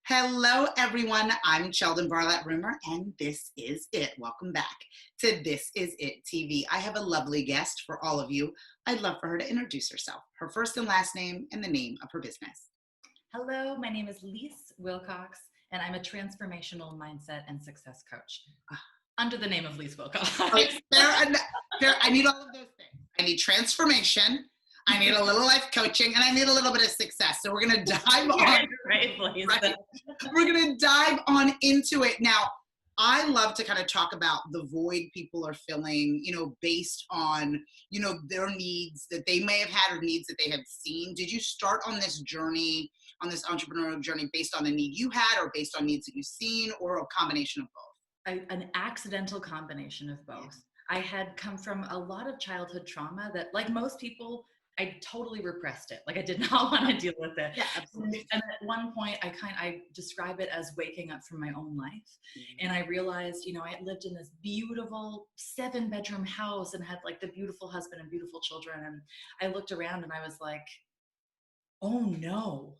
Hello, everyone. I'm Cheldin Barlatt Rumer, and this is it. Welcome back to This Is It TV. I have a lovely guest for all of you. I'd love for her to introduce herself, her first and last name, and the name of her business. Hello, my name is Leisse Wilcox, and I'm a transformational mindset and success coach under the name of Leisse Wilcox. I need all of those things. I need transformation, I need a little life coaching, and I need a little bit of success. So we're going to dive on. Right? We're going to dive on into it. Now, I love to kind of talk about the void people are filling, based on, their needs that they may have had or needs that they have seen. Did you start on this journey, on this entrepreneurial journey, based on a need you had or based on needs that you've seen, or a combination of both? An accidental combination of both. I had come from a lot of childhood trauma that, like most people, I totally repressed it. Like I did not want to deal with it. Yeah, absolutely. And at one point I describe it as waking up from my own life. And I realized, I had lived in this beautiful 7-bedroom house and had like the beautiful husband and beautiful children. And I looked around and I was like, oh no.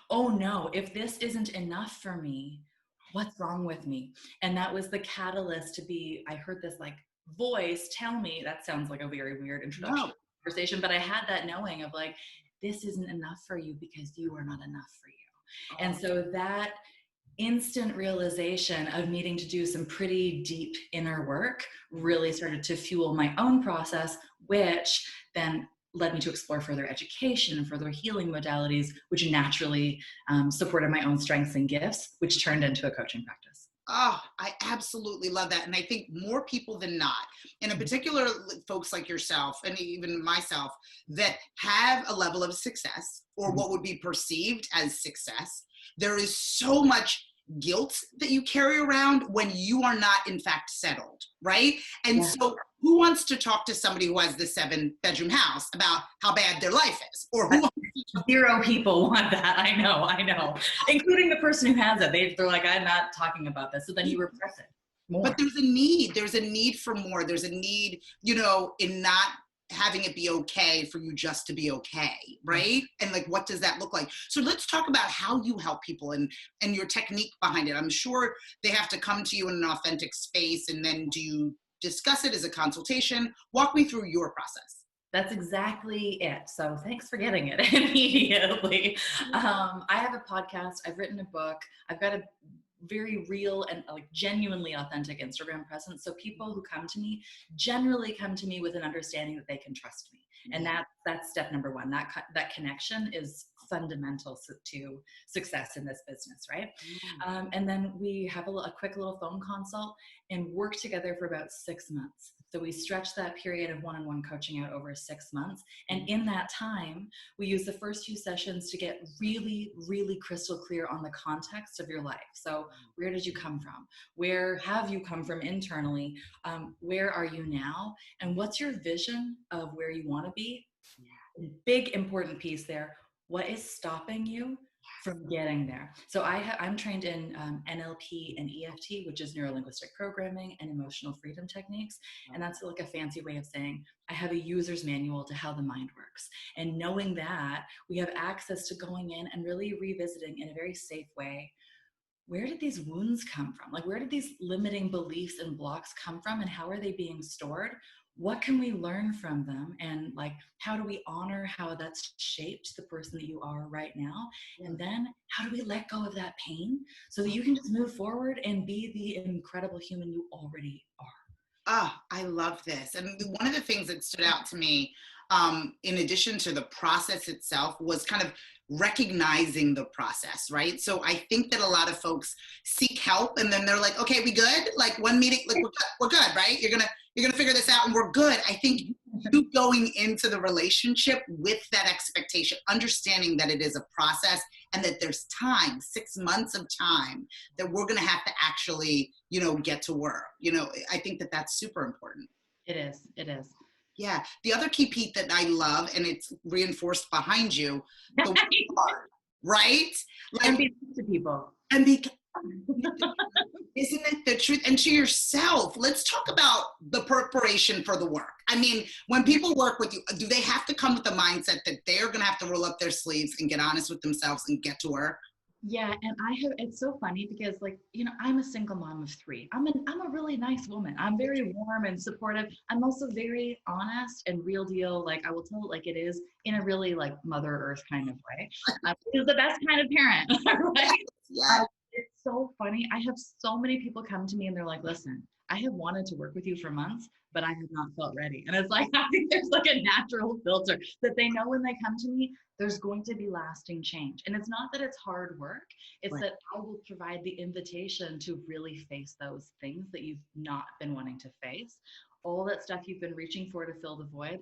Oh no, if this isn't enough for me, what's wrong with me? And that was the catalyst I heard this like voice tell me, that sounds like a very weird introduction. Conversation, but I had that knowing of like, this isn't enough for you because you are not enough for you. And so that instant realization of needing to do some pretty deep inner work really started to fuel my own process, which then led me to explore further education and further healing modalities, which naturally supported my own strengths and gifts, which turned into a coaching practice. Oh, I absolutely love that. And I think more people than not, and in particular, folks like yourself and even myself that have a level of success or what would be perceived as success, there is so much guilt that you carry around when you are not in fact settled, right? And so who wants to talk to somebody who has the 7-bedroom house about how bad their life is? Or who Zero people want that. I know. Including the person who has it. They're like, I'm not talking about this. So then you repress it more. But there's a need for more. There's a need, in not having it be okay for you just to be okay, right? And like, what does that look like? So let's talk about how you help people and your technique behind it. I'm sure they have to come to you in an authentic space, and then do you discuss it as a consultation? Walk me through your process. That's exactly it. So thanks for getting it immediately. I have a podcast. I've written a book. I've got a very real and like genuinely authentic Instagram presence. So people who come to me generally come to me with an understanding that they can trust me. And that's step number one. That connection is fundamental to success in this business, right? And then we have a quick little phone consult and work together for about 6 months. So we stretch that period of one-on-one coaching out over 6 months. And in that time, we use the first few sessions to get really, really crystal clear on the context of your life. So where did you come from? Where have you come from internally? Where are you now? And what's your vision of where you want to be? Big important piece there. What is stopping you from getting there? So I'm trained in NLP and EFT, which is neuro-linguistic programming and emotional freedom techniques. And that's like a fancy way of saying I have a user's manual to how the mind works. And knowing that, we have access to going in and really revisiting in a very safe way, where did these wounds come from? Like, where did these limiting beliefs and blocks come from, and how are they being stored? What can we learn from them? And like, how do we honor how that's shaped the person that you are right now? And then how do we let go of that pain so that you can just move forward and be the incredible human you already are? I love this. And one of the things that stood out to me, in addition to the process itself, was kind of recognizing the process, right? So I think that a lot of folks seek help and then they're like, okay, we good? Like one meeting, like we're good, right? You're gonna figure this out and we're good. I think you going into the relationship with that expectation, understanding that it is a process and that there's time, 6 months of time that we're gonna have to actually, get to work. I think that that's super important. It is. Yeah. The other key piece that I love, and it's reinforced behind you, the part, right? Like, and be to people. And isn't it the truth? And to yourself, let's talk about the preparation for the work. I mean, when people work with you, do they have to come with the mindset that they're going to have to roll up their sleeves and get honest with themselves and get to work? Yeah, and it's so funny because like, I'm a single mom of three. I'm a really nice woman. I'm very warm and supportive. I'm also very honest and real deal. Like I will tell it like it is in a really like Mother Earth kind of way. Is the best kind of parent, Yes, right? yes. It's so funny. I have so many people come to me and they're like, listen, I have wanted to work with you for months, but I have not felt ready. And it's like, I think there's like a natural filter that they know when they come to me, there's going to be lasting change. And it's not that it's hard work, it's Right. that I will provide the invitation to really face those things that you've not been wanting to face. All that stuff you've been reaching for to fill the void,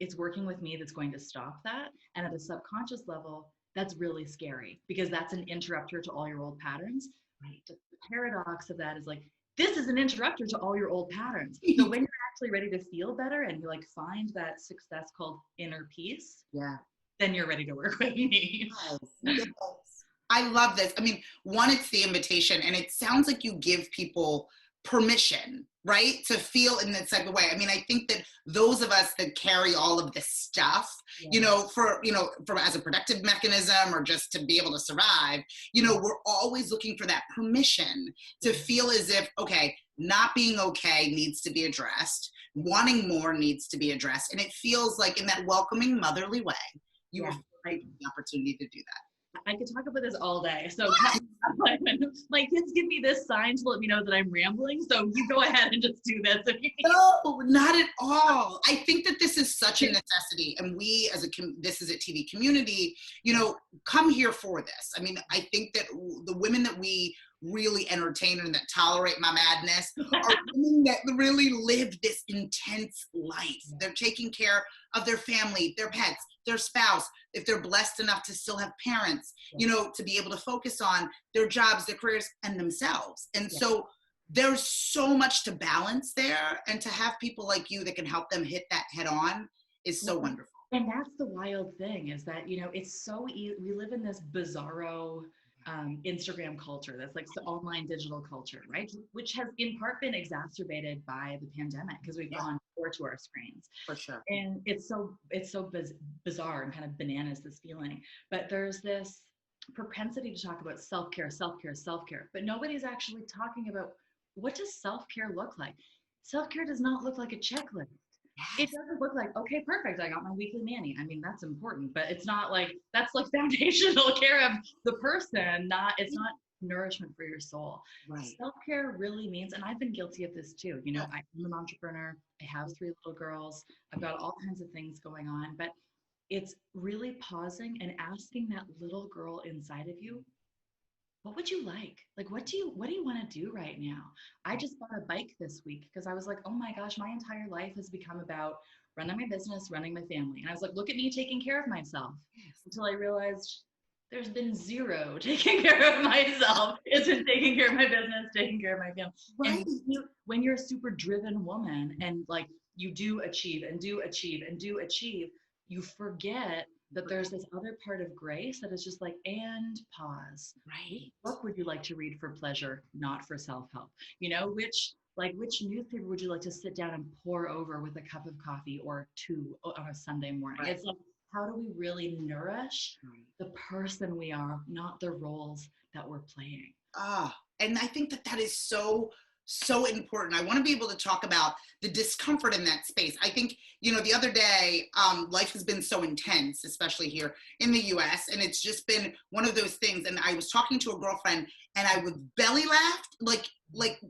it's working with me that's going to stop that. And at a subconscious level, that's really scary because that's an interrupter to all your old patterns. Right. The paradox of that is like, this is an interrupter to all your old patterns. So when you're actually ready to feel better and you like find that success called inner peace, Yeah. then you're ready to work with me. Yes, yes. I love this. I mean, one, it's the invitation, and it sounds like you give people permission, right, to feel in that type of way. I mean, I think that those of us that carry all of this stuff, for as a protective mechanism or just to be able to survive, we're always looking for that permission to feel as if, okay, not being okay needs to be addressed, wanting more needs to be addressed, and it feels like in that welcoming, motherly way, you were given the opportunity to do that. I could talk about this all day. So my kids give me this sign to let me know that I'm rambling. So you go ahead and just do this. No, not at all. I think that this is such a necessity, and we, as this is a TV community, come here for this. I mean, I think that the women that we really entertain and that tolerate my madness are women that really live this intense life. They're taking care of their family, their pets, their spouse, if they're blessed enough to still have parents, to be able to focus on their jobs, their careers, and themselves. And so there's so much to balance there, and to have people like you that can help them hit that head on is so wonderful. And that's the wild thing is that, it's so we live in this bizarro Instagram culture that's like the online digital culture, right? Which has in part been exacerbated by the pandemic because we've gone more to our screens. For sure. And it's so bizarre and kind of bananas, this feeling. But there's this propensity to talk about self-care, self-care, self-care, but nobody's actually talking about what does self-care look like. Self-care does not look like a checklist. It doesn't look like, okay, perfect, I got my weekly mani. I mean, that's important, but it's not like, that's like foundational care of the person, it's not nourishment for your soul. Right. Self-care really means, and I've been guilty of this too, I'm an entrepreneur, I have 3 little girls, I've got all kinds of things going on, but it's really pausing and asking that little girl inside of you, what would you like? Like, what do you want to do right now? I just bought a bike this week because I was like, oh my gosh, my entire life has become about running my business, running my family. And I was like, look at me taking care of myself, until I realized there's been zero taking care of myself. It's been taking care of my business, taking care of my family. Right. And when you're a super driven woman and like you do achieve and do achieve and do achieve, you forget that there's this other part of grace that is just like, and pause. Right. What book would you like to read for pleasure, not for self-help? Which newspaper would you like to sit down and pour over with a cup of coffee or 2 on a Sunday morning? Right. It's like, how do we really nourish the person we are, not the roles that we're playing? And I think that is so important. I want to be able to talk about the discomfort in that space. I think, the other day, life has been so intense, especially here in the US, and it's just been one of those things. And I was talking to a girlfriend and I would belly laughed, like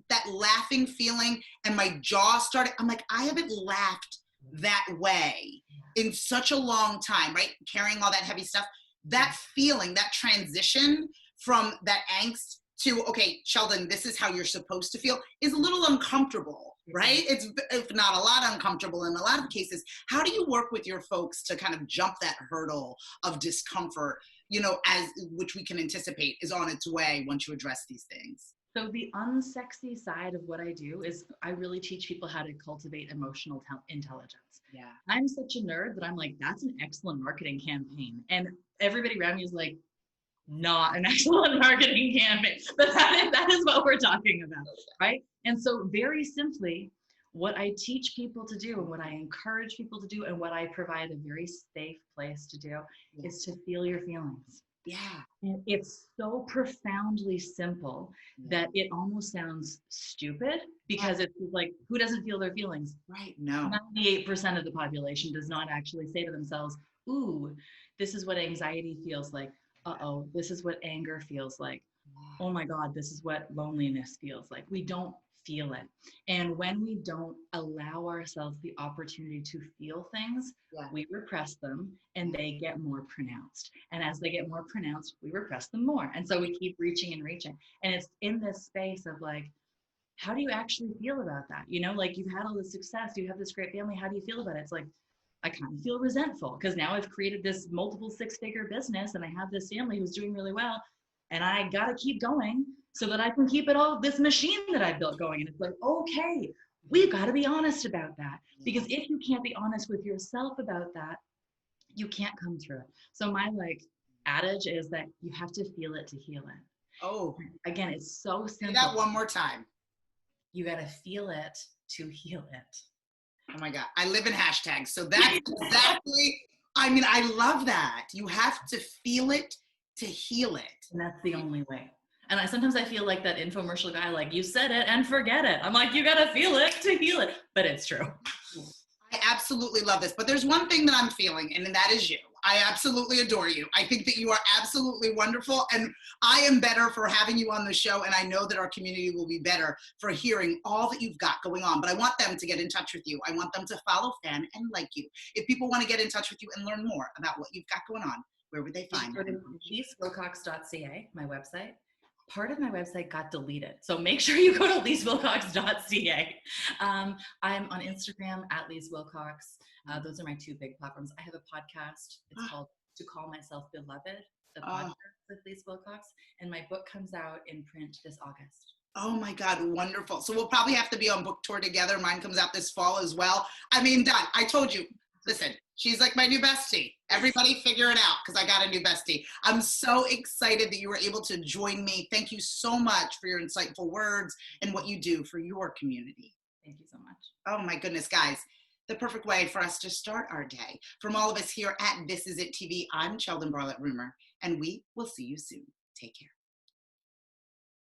that laughing feeling, and my jaw started, I'm like, I haven't laughed that way in such a long time, right? Carrying all that heavy stuff, that feeling, that transition from that angst to, okay, Cheldin, this is how you're supposed to feel, is a little uncomfortable, right? It's, if not a lot, uncomfortable in a lot of cases. How do you work with your folks to kind of jump that hurdle of discomfort, as which we can anticipate is on its way once you address these things? So the unsexy side of what I do is I really teach people how to cultivate emotional intelligence. Yeah. I'm such a nerd that I'm like, that's an excellent marketing campaign. And everybody around me is like, not an excellent marketing campaign, but that is what we're talking about, right? And so very simply, what I teach people to do and what I encourage people to do and what I provide a very safe place to do is to feel your feelings. Yeah. And it's so profoundly simple that it almost sounds stupid, because it's like, who doesn't feel their feelings? Right. No. 98% of the population does not actually say to themselves, ooh, this is what anxiety feels like. Uh-oh, this is what anger feels like. Oh my God, this is what loneliness feels like. We don't feel it. And when we don't allow ourselves the opportunity to feel things, we repress them and they get more pronounced. And as they get more pronounced, we repress them more. And so we keep reaching and reaching. And it's in this space of like, how do you actually feel about that? You know, like, you've had all this success, you have this great family. How do you feel about it? It's like, I kind of feel resentful because now I've created this multiple six-figure business and I have this family who's doing really well. And I got to keep going so that I can keep it all, this machine that I built going. And it's like, okay, we've got to be honest about that. Because if you can't be honest with yourself about that, you can't come through it. So my like adage is that you have to feel it to heal it. Oh, again, it's so simple. say that one more time. You got to feel it to heal it. Oh my God. I live in hashtags. So that's exactly, I mean, I love that. You have to feel it to heal it. And that's the only way. And sometimes I feel like that infomercial guy, like, you said it and forget it. I'm like, you got to feel it to heal it. But it's true. I absolutely love this. But there's one thing that I'm feeling, and that is you. I absolutely adore you. I think that you are absolutely wonderful. And I am better for having you on the show. And I know that our community will be better for hearing all that you've got going on. But I want them to get in touch with you. I want them to follow, fan, and like you. If people want to get in touch with you and learn more about what you've got going on, where would they find you? LeisseWilcox.ca, my website. Part of my website got deleted, so make sure you go to LeisseWilcox.ca. I'm on Instagram at Leisse Wilcox. Those are my two big platforms. I have a podcast. It's called To Call Myself Beloved, the podcast with Leisse Wilcox, and my book comes out in print this August. Oh my God, wonderful. So we'll probably have to be on book tour together. Mine comes out this fall as well. I mean, done. I told you, listen, she's like my new bestie. Everybody figure it out because I got a new bestie. I'm so excited that you were able to join me. Thank you so much for your insightful words and what you do for your community. Thank you so much. Oh my goodness, guys. The perfect way for us to start our day. From all of us here at This Is It TV, I'm Cheldin Barlatt Rumer, and we will see you soon. Take care.